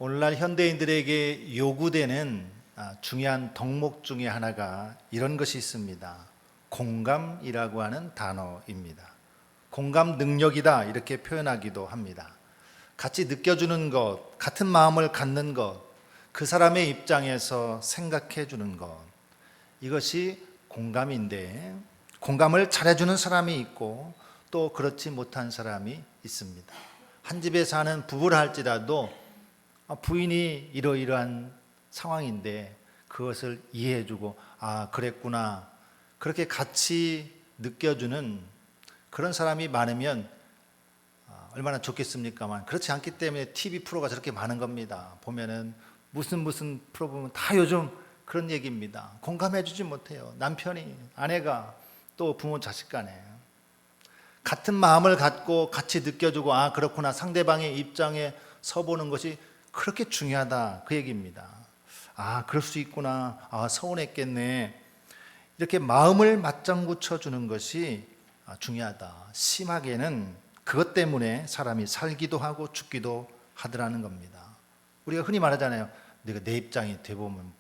오늘날 현대인들에게 요구되는 중요한 덕목 중에 하나가 이런 것이 있습니다. 공감이라고 하는 단어입니다. 공감 능력이다 이렇게 표현하기도 합니다. 같이 느껴주는 것, 같은 마음을 갖는 것, 그 사람의 입장에서 생각해 주는 것, 이것이 공감인데, 공감을 잘해주는 사람이 있고 또 그렇지 못한 사람이 있습니다. 한 집에 사는 부부라 할지라도 부인이 이러이러한 상황인데 그것을 이해해주고 그랬구나, 그렇게 같이 느껴주는 그런 사람이 많으면 얼마나 좋겠습니까만, 그렇지 않기 때문에 TV 프로가 저렇게 많은 겁니다. 보면은 무슨 프로 보면 다 요즘 그런 얘기입니다. 공감해주지 못해요. 남편이, 아내가, 또 부모 자식 간에 같은 마음을 갖고 같이 느껴주고 그렇구나, 상대방의 입장에 서보는 것이 그렇게 중요하다, 그 얘기입니다. 그럴 수 있구나, 서운했겠네, 이렇게 마음을 맞장구 쳐주는 것이 중요하다. 심하게는 그것 때문에 사람이 살기도 하고 죽기도 하더라는 겁니다. 우리가 흔히 말하잖아요. 내가 내 입장이 돼보면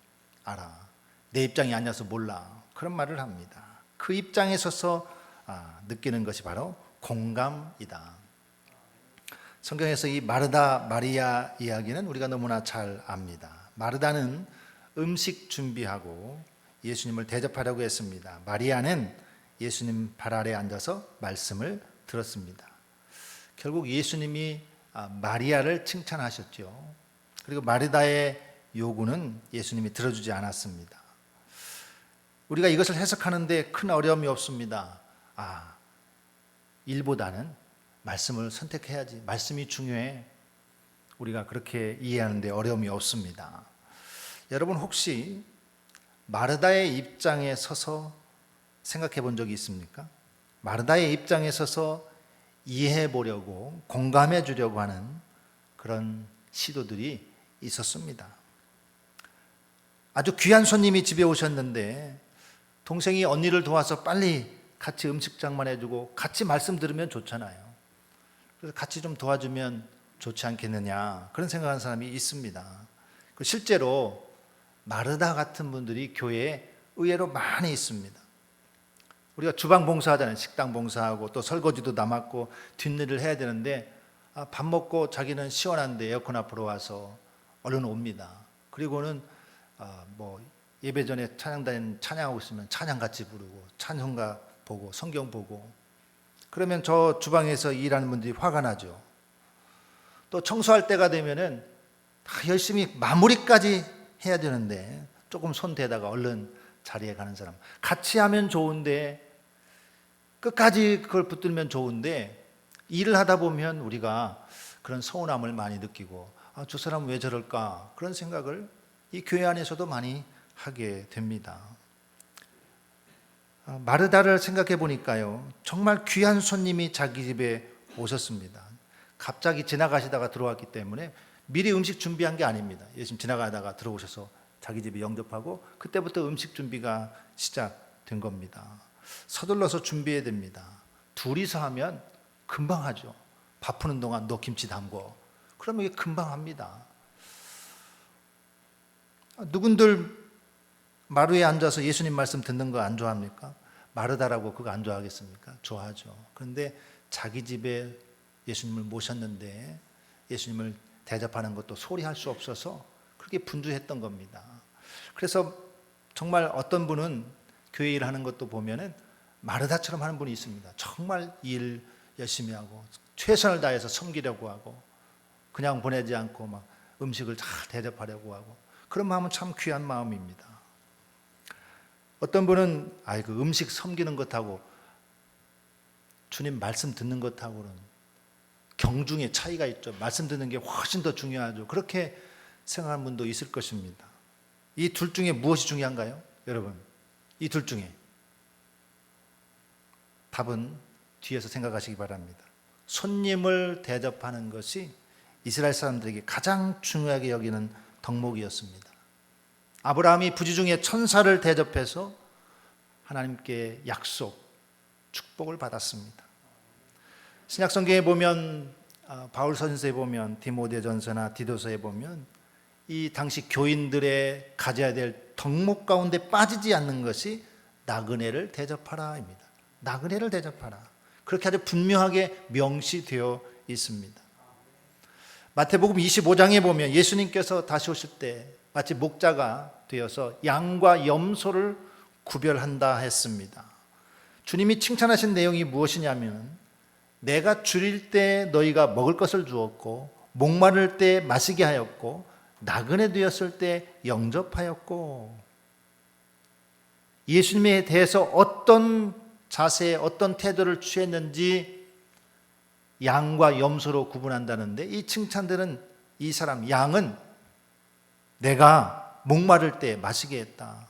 알아, 내 입장이 아니어서 몰라, 그런 말을 합니다. 그 입장에 서서 느끼는 것이 바로 공감이다. 성경에서 이 마르다 마리아 이야기는 우리가 너무나 잘 압니다. 마르다는 음식 준비하고 예수님을 대접하려고 했습니다. 마리아는 예수님 발 아래 앉아서 말씀을 들었습니다. 결국 예수님이 마리아를 칭찬하셨죠. 그리고 마르다의 요구는 예수님이 들어주지 않았습니다. 우리가 이것을 해석하는데 큰 어려움이 없습니다. 일보다는 말씀을 선택해야지, 말씀이 중요해, 우리가 그렇게 이해하는데 어려움이 없습니다. 여러분, 혹시 마르다의 입장에 서서 생각해 본 적이 있습니까? 마르다의 입장에 서서 이해해 보려고, 공감해 주려고 하는 그런 시도들이 있었습니다. 아주 귀한 손님이 집에 오셨는데 동생이 언니를 도와서 빨리 같이 음식장만 해주고 같이 말씀 들으면 좋잖아요. 그래서 같이 좀 도와주면 좋지 않겠느냐, 그런 생각하는 사람이 있습니다. 실제로 마르다 같은 분들이 교회에 의외로 많이 있습니다. 우리가 주방 봉사하잖아요. 식당 봉사하고 또 설거지도 남았고 뒷일을 해야 되는데 밥 먹고 자기는 시원한데 에어컨 앞으로 와서 얼른 옵니다. 그리고는 예배 전에 찬양단 찬양하고 있으면 찬양 같이 부르고 찬송가 보고 성경 보고, 그러면 저 주방에서 일하는 분들이 화가 나죠. 또 청소할 때가 되면은 다 열심히 마무리까지 해야 되는데 조금 손 대다가 얼른 자리에 가는 사람, 같이 하면 좋은데, 끝까지 그걸 붙들면 좋은데, 일을 하다 보면 우리가 그런 서운함을 많이 느끼고 저 사람은 왜 저럴까, 그런 생각을 이 교회 안에서도 많이 하게 됩니다. 마르다를 생각해 보니까요, 정말 귀한 손님이 자기 집에 오셨습니다. 갑자기 지나가시다가 들어왔기 때문에 미리 음식 준비한 게 아닙니다. 예수님 지나가다가 들어오셔서 자기 집에 영접하고 그때부터 음식 준비가 시작된 겁니다. 서둘러서 준비해야 됩니다. 둘이서 하면 금방 하죠. 밥 푸는 동안 너 김치 담궈, 그러면 이게 금방 합니다. 누군들 마루에 앉아서 예수님 말씀 듣는 거 안 좋아합니까? 마르다라고 그거 안 좋아하겠습니까? 좋아하죠. 그런데 자기 집에 예수님을 모셨는데 예수님을 대접하는 것도 소리 할 수 없어서 그렇게 분주했던 겁니다. 그래서 정말 어떤 분은 교회 일 하는 것도 보면은 마르다처럼 하는 분이 있습니다. 정말 일 열심히 하고 최선을 다해서 섬기려고 하고 그냥 보내지 않고 막 음식을 잘 대접하려고 하고, 그런 마음은 참 귀한 마음입니다. 어떤 분은 그 음식 섬기는 것하고 주님 말씀 듣는 것하고는 경중의 차이가 있죠. 말씀 듣는 게 훨씬 더 중요하죠. 그렇게 생각하는 분도 있을 것입니다. 이 둘 중에 무엇이 중요한가요? 여러분, 이 둘 중에 답은 뒤에서 생각하시기 바랍니다. 손님을 대접하는 것이 이스라엘 사람들에게 가장 중요하게 여기는 덕목이었습니다. 아브라함이 부지 중에 천사를 대접해서 하나님께 약속, 축복을 받았습니다. 신약 성경에 보면 바울 선서에 보면, 디모데전서나 디도서에 보면 이 당시 교인들의 가져야 될 덕목 가운데 빠지지 않는 것이 나그네를 대접하라입니다. 나그네를 대접하라. 그렇게 아주 분명하게 명시되어 있습니다. 마태복음 25장에 보면 예수님께서 다시 오실 때 마치 목자가 되어서 양과 염소를 구별한다 했습니다. 주님이 칭찬하신 내용이 무엇이냐면, 내가 줄일 때 너희가 먹을 것을 주었고, 목마를 때 마시게 하였고, 나그네 되었을 때 영접하였고. 예수님에 대해서 어떤 자세, 어떤 태도를 취했는지 양과 염소로 구분한다는데, 이 칭찬들은 이 사람 양은 내가 목마를 때 마시게 했다,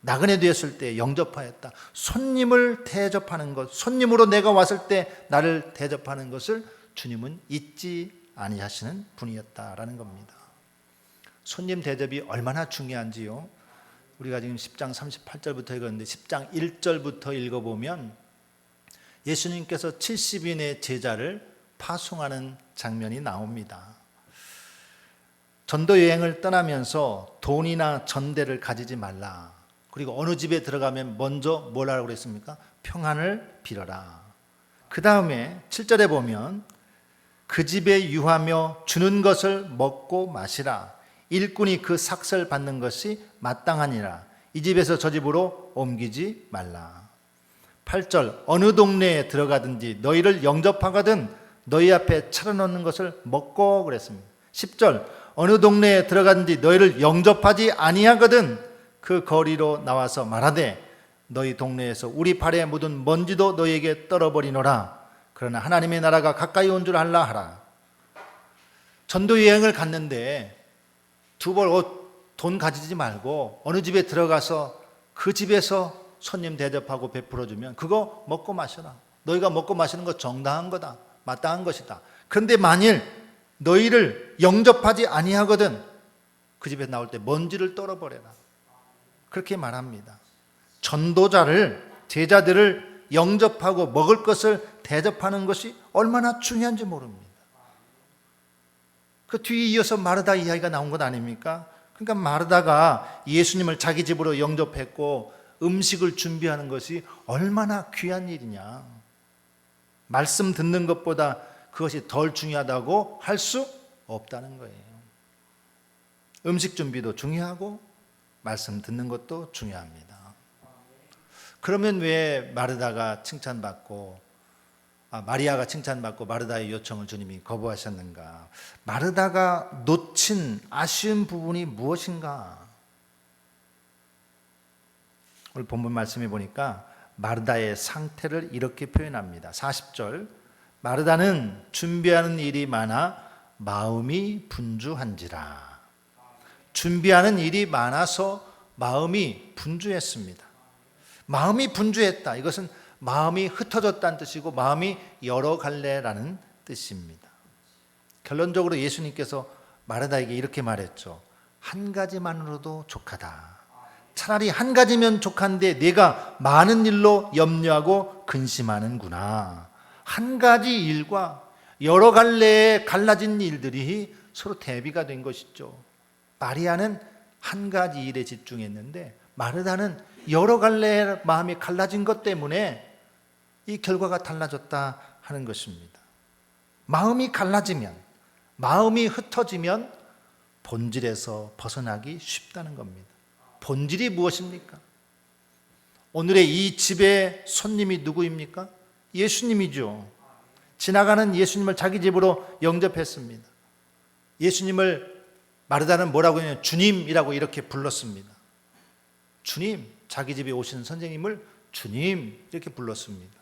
나그네 되었을 때 영접하였다, 손님을 대접하는 것, 손님으로 내가 왔을 때 나를 대접하는 것을 주님은 잊지 아니하시는 분이었다라는 겁니다. 손님 대접이 얼마나 중요한지요, 우리가 지금 10장 38절부터 읽었는데 10장 1절부터 읽어보면 예수님께서 70인의 제자를 파송하는 장면이 나옵니다. 전도 여행을 떠나면서 돈이나 전대를 가지지 말라. 그리고 어느 집에 들어가면 먼저 뭘 하라고 그랬습니까? 평안을 빌어라. 그 다음에 7절에 보면 그 집에 유하며 주는 것을 먹고 마시라. 일꾼이 그 삭설 받는 것이 마땅하니라. 이 집에서 저 집으로 옮기지 말라. 8절 어느 동네에 들어가든지 너희를 영접하거든 너희 앞에 차려놓는 것을 먹고 그랬습니다. 10절 어느 동네에 들어가든지 너희를 영접하지 아니하거든 그 거리로 나와서 말하되 너희 동네에서 우리 발에 묻은 먼지도 너희에게 떨어버리노라. 그러나 하나님의 나라가 가까이 온 줄 알라 하라. 전도 여행을 갔는데 두 벌 돈 가지지 말고 어느 집에 들어가서 그 집에서 손님 대접하고 베풀어주면 그거 먹고 마셔라. 너희가 먹고 마시는 거 정당한 거다, 마땅한 것이다. 그런데 만일 너희를 영접하지 아니하거든 그 집에 나올 때 먼지를 떨어버려라. 그렇게 말합니다. 전도자를, 제자들을 영접하고 먹을 것을 대접하는 것이 얼마나 중요한지 모릅니다. 그 뒤에 이어서 마르다 이야기가 나온 것 아닙니까? 그러니까 마르다가 예수님을 자기 집으로 영접했고 음식을 준비하는 것이 얼마나 귀한 일이냐. 말씀 듣는 것보다 그것이 덜 중요하다고 할 수 없다는 거예요. 음식 준비도 중요하고 말씀 듣는 것도 중요합니다. 그러면 왜 마르다가 칭찬받고 마리아가 칭찬받고 마르다의 요청을 주님이 거부하셨는가? 마르다가 놓친 아쉬운 부분이 무엇인가? 오늘 본문 말씀해 보니까 마르다의 상태를 이렇게 표현합니다. 40절 마르다는 준비하는 일이 많아 마음이 분주한지라. 준비하는 일이 많아서 마음이 분주했습니다. 마음이 분주했다. 이것은 마음이 흩어졌다는 뜻이고 마음이 여러 갈래라는 뜻입니다. 결론적으로 예수님께서 마르다에게 이렇게 말했죠. 한 가지만으로도 족하다. 차라리 한 가지면 족한데 네가 많은 일로 염려하고 근심하는구나. 한 가지 일과 여러 갈래의 갈라진 일들이 서로 대비가 된 것이죠. 마리아는 한 가지 일에 집중했는데 마르다는 여러 갈래의 마음이 갈라진 것 때문에 이 결과가 달라졌다 하는 것입니다. 마음이 갈라지면, 마음이 흩어지면 본질에서 벗어나기 쉽다는 겁니다. 본질이 무엇입니까? 오늘의 이 집의 손님이 누구입니까? 예수님이죠. 지나가는 예수님을 자기 집으로 영접했습니다. 예수님을 마르다는 뭐라고 하냐면 주님이라고 이렇게 불렀습니다. 주님, 자기 집에 오신 선생님을 주님 이렇게 불렀습니다.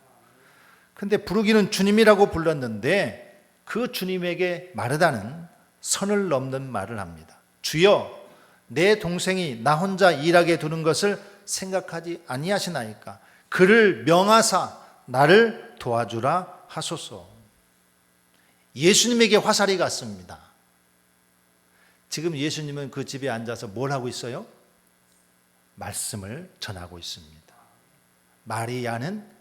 근데 부르기는 주님이라고 불렀는데 그 주님에게 마르다는 선을 넘는 말을 합니다. 주여, 내 동생이 나 혼자 일하게 두는 것을 생각하지 아니하시나이까? 그를 명하사 나를 도와주라 하소서. 예수님에게 화살이 갔습니다. 지금 예수님은 그 집에 앉아서 뭘 하고 있어요? 말씀을 전하고 있습니다. 마리아는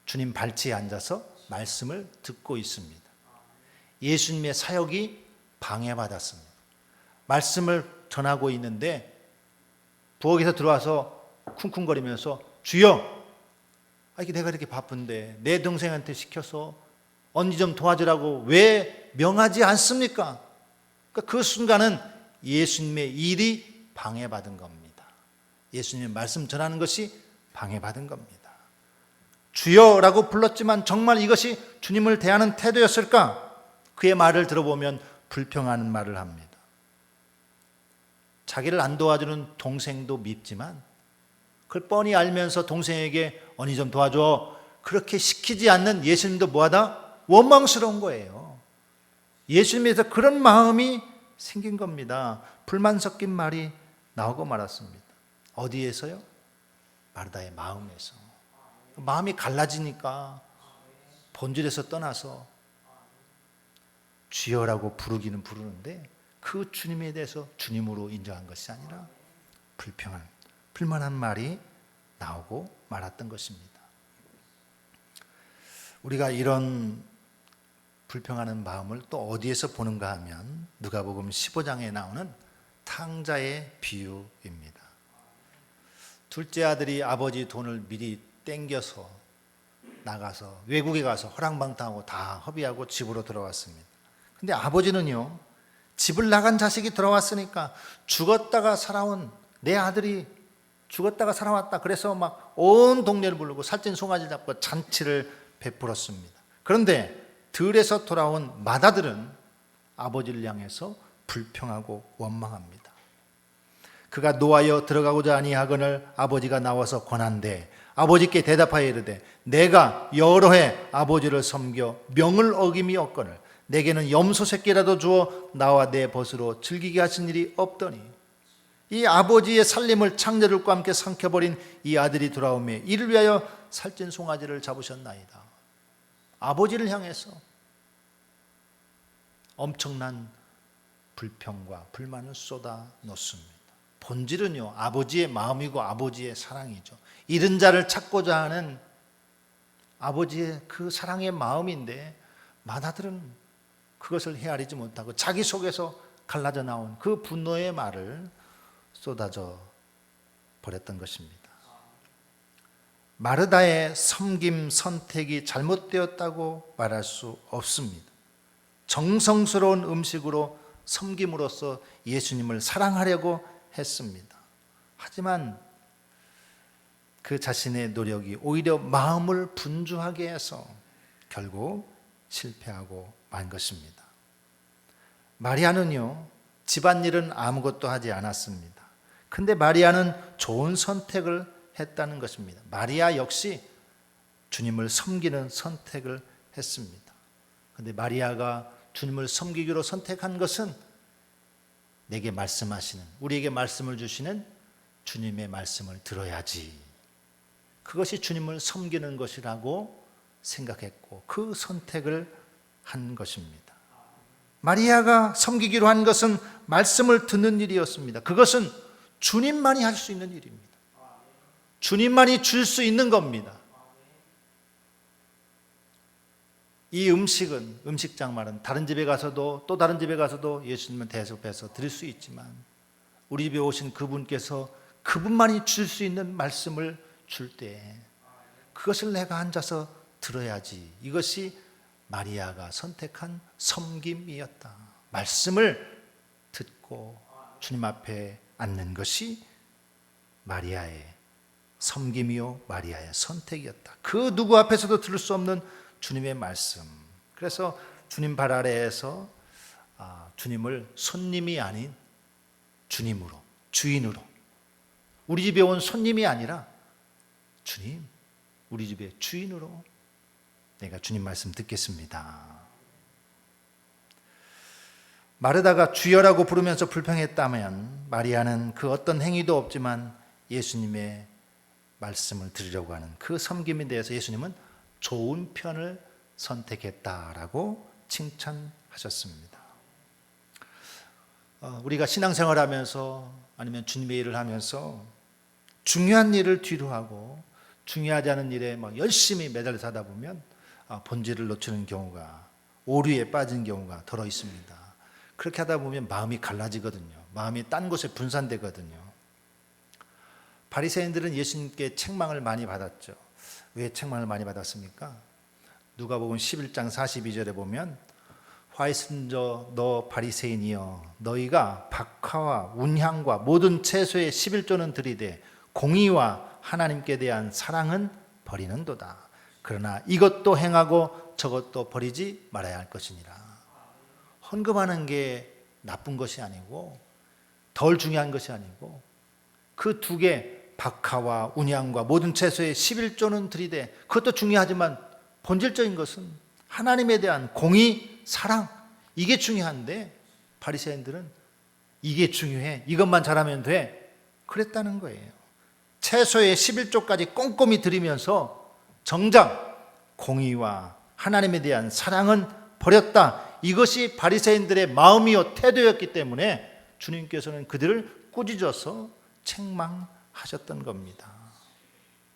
주님 발치에 앉아서 말씀을 듣고 있습니다. 예수님의 사역이 방해받았습니다. 말씀을 전하고 있는데 부엌에서 들어와서 쿵쿵거리면서 주여, 이게 내가 이렇게 바쁜데 내 동생한테 시켜서 언니 좀 도와주라고 왜 명하지 않습니까? 그러니까 그 순간은 예수님의 일이 방해받은 겁니다. 예수님의 말씀 전하는 것이 방해받은 겁니다. 주여라고 불렀지만 정말 이것이 주님을 대하는 태도였을까? 그의 말을 들어보면 불평하는 말을 합니다. 자기를 안 도와주는 동생도 밉지만 그걸 뻔히 알면서 동생에게 언니 좀 도와줘, 그렇게 시키지 않는 예수님도 뭐하다? 원망스러운 거예요. 예수님에서 그런 마음이 생긴 겁니다. 불만 섞인 말이 나오고 말았습니다. 어디에서요? 마르다의 마음에서. 마음이 갈라지니까 본질에서 떠나서 주여라고 부르기는 부르는데 그 주님에 대해서 주님으로 인정한 것이 아니라 불만한 말이 나오고 말았던 것입니다. 우리가 이런 불평하는 마음을 또 어디에서 보는가 하면 누가복음 15장에 나오는 탕자의 비유입니다. 둘째 아들이 아버지 돈을 미리 땡겨서 나가서 외국에 가서 허랑방탕하고 다 허비하고 집으로 돌아왔습니다. 근데 아버지는요, 집을 나간 자식이 돌아왔으니까 죽었다가 살아온 내 아들이 죽었다가 살아왔다, 그래서 막 온 동네를 부르고 살찐 송아지 잡고 잔치를 베풀었습니다. 그런데 들에서 돌아온 맏아들은 아버지를 향해서 불평하고 원망합니다. 그가 노하여 들어가고자 아니하거늘 아버지가 나와서 권한대 아버지께 대답하여 이르되 내가 여러 해 아버지를 섬겨 명을 어김이 없거늘 내게는 염소 새끼라도 주어 나와 내 벗으로 즐기게 하신 일이 없더니 이 아버지의 살림을 창녀들과 함께 삼켜버린 이 아들이 돌아오매 이를 위하여 살찐 송아지를 잡으셨나이다. 아버지를 향해서 엄청난 불평과 불만을 쏟아 놓습니다. 본질은요, 아버지의 마음이고 아버지의 사랑이죠. 잃은 자를 찾고자 하는 아버지의 그 사랑의 마음인데 맏아들은 그것을 헤아리지 못하고 자기 속에서 갈라져 나온 그 분노의 말을 쏟아져 버렸던 것입니다. 마르다의 섬김 선택이 잘못되었다고 말할 수 없습니다. 정성스러운 음식으로 섬김으로써 예수님을 사랑하려고 했습니다. 하지만 그 자신의 노력이 오히려 마음을 분주하게 해서 결국 실패하고 만 것입니다. 마리아는요, 집안일은 아무것도 하지 않았습니다. 근데 마리아는 좋은 선택을 했다는 것입니다. 마리아 역시 주님을 섬기는 선택을 했습니다. 근데 마리아가 주님을 섬기기로 선택한 것은 내게 말씀하시는, 우리에게 말씀을 주시는 주님의 말씀을 들어야지, 그것이 주님을 섬기는 것이라고 생각했고 그 선택을 한 것입니다. 마리아가 섬기기로 한 것은 말씀을 듣는 일이었습니다. 그것은 주님만이 할 수 있는 일입니다. 주님만이 줄 수 있는 겁니다. 이 음식은, 음식장 말은 다른 집에 가서도 또 다른 집에 가서도 예수님을 대접해서 드릴 수 있지만 우리 집에 오신 그분께서 그분만이 줄 수 있는 말씀을 줄 때 그것을 내가 앉아서 들어야지, 이것이 마리아가 선택한 섬김이었다. 말씀을 듣고 주님 앞에 앉는 것이 마리아의 섬김이요 마리아의 선택이었다. 그 누구 앞에서도 들을 수 없는 주님의 말씀. 그래서 주님 발 아래에서 주님을 손님이 아닌 주님으로, 주인으로, 우리 집에 온 손님이 아니라 주님, 우리 집의 주인으로 내가 주님 말씀 듣겠습니다. 마르다가 주여라고 부르면서 불평했다면 마리아는 그 어떤 행위도 없지만 예수님의 말씀을 들으려고 하는 그 섬김에 대해서 예수님은 좋은 편을 선택했다라고 칭찬하셨습니다. 우리가 신앙생활 하면서 아니면 주님의 일을 하면서 중요한 일을 뒤로 하고 중요하지 않은 일에 막 열심히 매달려 사다 보면 본질을 놓치는 경우가 오류에 빠진 경우가 더러 있습니다. 그렇게 하다 보면 마음이 갈라지거든요. 마음이 딴 곳에 분산되거든요. 바리새인들은 예수님께 책망을 많이 받았죠. 왜 책망을 많이 받았습니까? 누가복음 11장 42절에 보면 화이슨저 너 바리새인이여 너희가 박하와 운향과 모든 채소의 11조는 드리되 공의와 하나님께 대한 사랑은 버리는도다. 그러나 이것도 행하고 저것도 버리지 말아야 할 것이니라. 헌금하는 게 나쁜 것이 아니고 덜 중요한 것이 아니고 그 두 개 박하와 운향과 모든 채소의 11조는 드리되 그것도 중요하지만 본질적인 것은 하나님에 대한 공의, 사랑 이게 중요한데 바리새인들은 이게 중요해. 이것만 잘하면 돼. 그랬다는 거예요. 채소의 11조까지 꼼꼼히 드리면서 정작 공의와 하나님에 대한 사랑은 버렸다. 이것이 바리새인들의 마음이요 태도였기 때문에 주님께서는 그들을 꾸짖어서 책망하셨던 겁니다.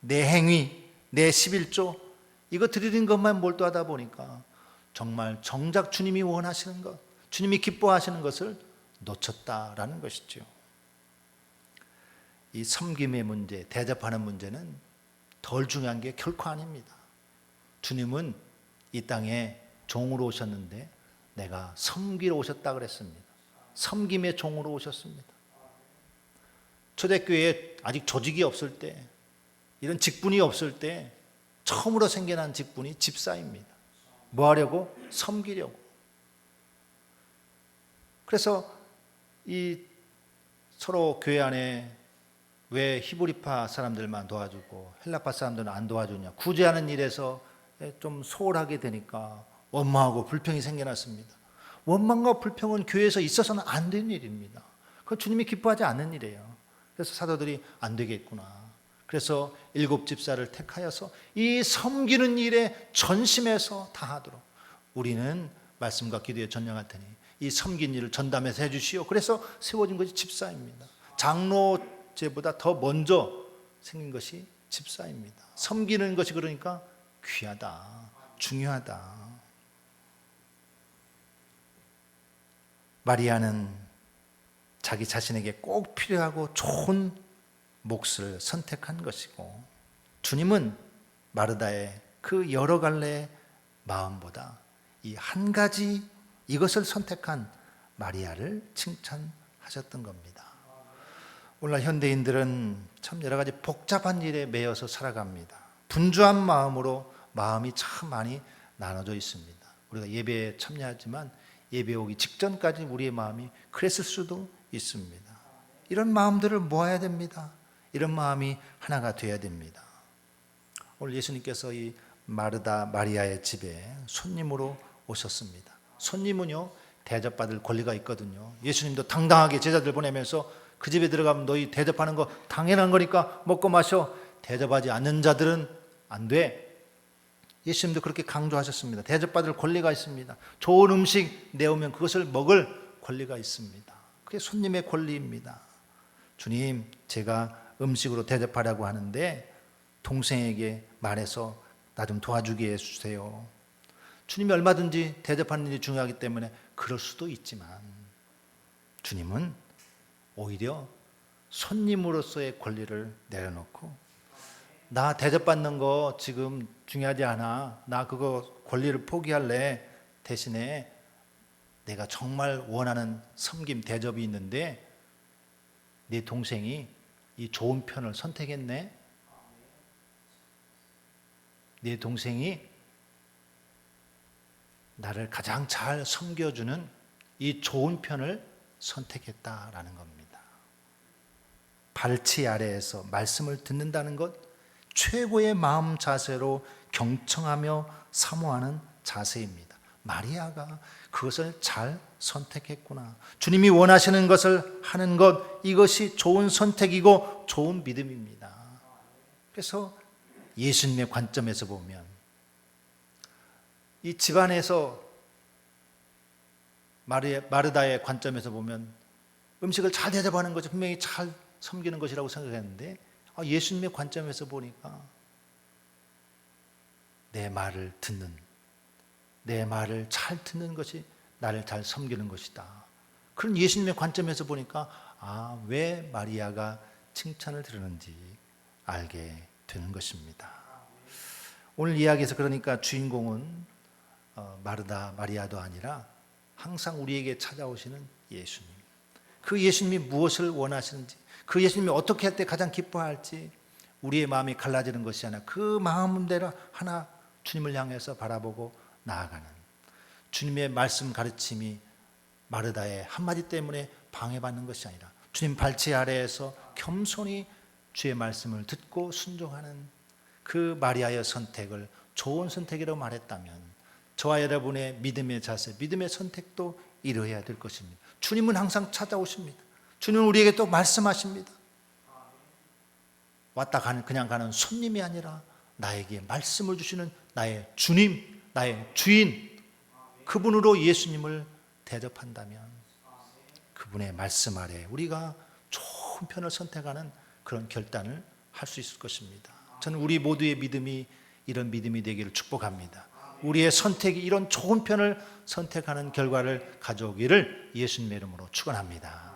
내 행위, 내 11조 이거 드리는 것만 몰두하다 보니까 정말 정작 주님이 원하시는 것, 주님이 기뻐하시는 것을 놓쳤다라는 것이죠. 이 섬김의 문제, 대접하는 문제는 덜 중요한 게 결코 아닙니다. 주님은 이 땅에 종으로 오셨는데 내가 섬기러 오셨다 그랬습니다. 섬김의 종으로 오셨습니다. 초대교회에 아직 조직이 없을 때, 이런 직분이 없을 때 처음으로 생겨난 직분이 집사입니다. 뭐 하려고? 섬기려고. 그래서 이 서로 교회 안에 왜 히브리파 사람들만 도와주고 헬라파 사람들은 안 도와주냐. 구제하는 일에서 좀 소홀하게 되니까 원망하고 불평이 생겨났습니다. 원망과 불평은 교회에서 있어서는 안 되는 일입니다. 그건 주님이 기뻐하지 않는 일이에요. 그래서 사도들이 안 되겠구나. 그래서 7 집사를 택하여서 이 섬기는 일에 전심해서 다하도록 우리는 말씀과 기도에 전념할 테니 이 섬긴 일을 전담해서 해주시오. 그래서 세워진 것이 집사입니다. 장로제보다 더 먼저 생긴 것이 집사입니다. 섬기는 것이 그러니까 귀하다, 중요하다. 마리아는 자기 자신에게 꼭 필요하고 좋은 몫을 선택한 것이고 주님은 마르다의 그 여러 갈래의 마음보다 이 한 가지 이것을 선택한 마리아를 칭찬하셨던 겁니다. 오늘날 현대인들은 참 여러 가지 복잡한 일에 매여서 살아갑니다. 분주한 마음으로 마음이 참 많이 나눠져 있습니다. 우리가 예배에 참여하지만 예배 오기 직전까지 우리의 마음이 그랬을 수도 있습니다. 이런 마음들을 모아야 됩니다. 이런 마음이 하나가 되어야 됩니다. 오늘 예수님께서 이 마르다 마리아의 집에 손님으로 오셨습니다. 손님은요 대접받을 권리가 있거든요. 예수님도 당당하게 제자들 보내면서 그 집에 들어가면 너희 대접하는 거 당연한 거니까 먹고 마셔. 대접하지 않는 자들은 안 돼. 예수님도 그렇게 강조하셨습니다. 대접받을 권리가 있습니다. 좋은 음식 내오면 그것을 먹을 권리가 있습니다. 그게 손님의 권리입니다. 주님, 제가 음식으로 대접하려고 하는데 동생에게 말해서 나 좀 도와주게 해주세요. 주님이 얼마든지 대접하는 일이 중요하기 때문에 그럴 수도 있지만 주님은 오히려 손님으로서의 권리를 내려놓고 나 대접받는 거 지금 중요하지 않아. 나 그거 권리를 포기할래. 대신에 내가 정말 원하는 섬김 대접이 있는데 네 동생이 이 좋은 편을 선택했네. 네 동생이 나를 가장 잘 섬겨주는 이 좋은 편을 선택했다라는 겁니다. 발치 아래에서 말씀을 듣는다는 것, 최고의 마음 자세로 경청하며 사모하는 자세입니다. 마리아가 그것을 잘 선택했구나. 주님이 원하시는 것을 하는 것, 이것이 좋은 선택이고 좋은 믿음입니다. 그래서 예수님의 관점에서 보면 이 집안에서 마르다의 관점에서 보면 음식을 잘 대접하는 것이 분명히 잘 섬기는 것이라고 생각했는데 예수님의 관점에서 보니까 내 말을 듣는 내 말을 잘 듣는 것이 나를 잘 섬기는 것이다. 그런 예수님의 관점에서 보니까 왜 마리아가 칭찬을 들었는지 알게 되는 것입니다. 오늘 이야기에서 그러니까 주인공은 마르다, 마리아도 아니라 항상 우리에게 찾아오시는 예수님. 그 예수님이 무엇을 원하시는지, 그 예수님이 어떻게 할 때 가장 기뻐할지 우리의 마음이 갈라지는 것이 아니라 그 마음대로 하나 주님을 향해서 바라보고 나아가는 주님의 말씀 가르침이 마르다의 한마디 때문에 방해받는 것이 아니라 주님 발치 아래에서 겸손히 주의 말씀을 듣고 순종하는 그 마리아의 선택을 좋은 선택이라고 말했다면 저와 여러분의 믿음의 자세, 믿음의 선택도 이루어야 될 것입니다. 주님은 항상 찾아오십니다. 주님은 우리에게 또 말씀하십니다. 왔다 가는 그냥 가는 손님이 아니라 나에게 말씀을 주시는 나의 주님, 나의 주인, 그분으로 예수님을 대접한다면 그분의 말씀 아래 우리가 좋은 편을 선택하는 그런 결단을 할 수 있을 것입니다. 저는 우리 모두의 믿음이 이런 믿음이 되기를 축복합니다. 우리의 선택이 이런 좋은 편을 선택하는 결과를 가져오기를 예수님의 이름으로 축원합니다.